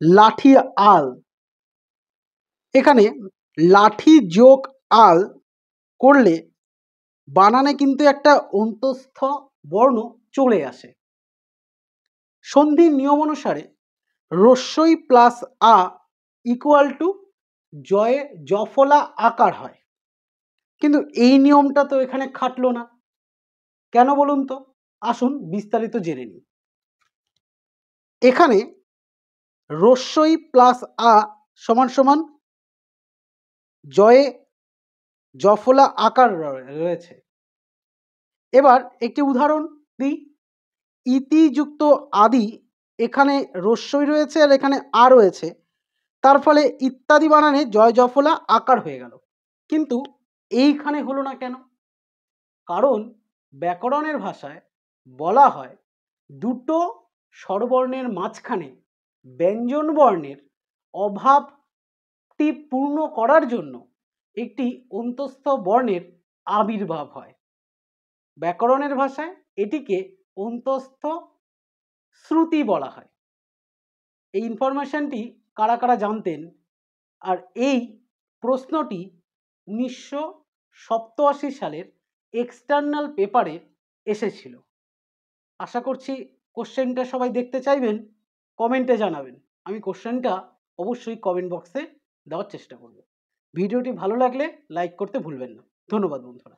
লাঠি আল, এখানে লাঠি যোগ আল করলে বানানে কিন্তু একটা অন্তঃস্থ বর্ণ চলে আসে। সন্ধির নিয়ম অনুসারে রস্যই প্লাস আ ইকুয়াল টু জয়ে জফলা আকার হয়, কিন্তু এই নিয়মটা তো এখানে খাটলো না। কেন বলুন তো? আসুন বিস্তারিত জেনে নিই। এখানে রস্যই প্লাস আ সমান সমান জয়ে জফলা আকার রয়েছে। এবার একটি উদাহরণ দিই। ইতি যুক্ত আদি, এখানে রস্যই রয়েছে আর এখানে আ রয়েছে, তার ফলে ইত্যাদি বানানে জয় জফলা আকার হয়ে গেল, কিন্তু এইখানে হলো না কেন? কারণ ব্যাকরণের ভাষায় বলা হয় দুটো স্বরবর্ণের মাঝখানে ব্যঞ্জন বর্ণের অভাবটি পূর্ণ করার জন্য একটি অন্তঃস্থ বর্ণের আবির্ভাব হয়। ব্যাকরণের ভাষায় এটিকে অন্তঃস্থ শ্রুতি বলা হয়। এই ইনফরমেশনটি কারা কারা জানতেন? আর এই প্রশ্নটি 1987 সালের এক্সটার্নাল পেপারে এসেছিল। আশা করছি কোশ্চেনটা সবাই দেখতে চাইবেন, কমেন্টে জানাবেন। আমি কোশ্চেনটা অবশ্যই কমেন্ট বক্সে দেওয়ার চেষ্টা করব। ভিডিওটি ভালো লাগলে লাইক করতে ভুলবেন না। ধন্যবাদ বন্ধুরা।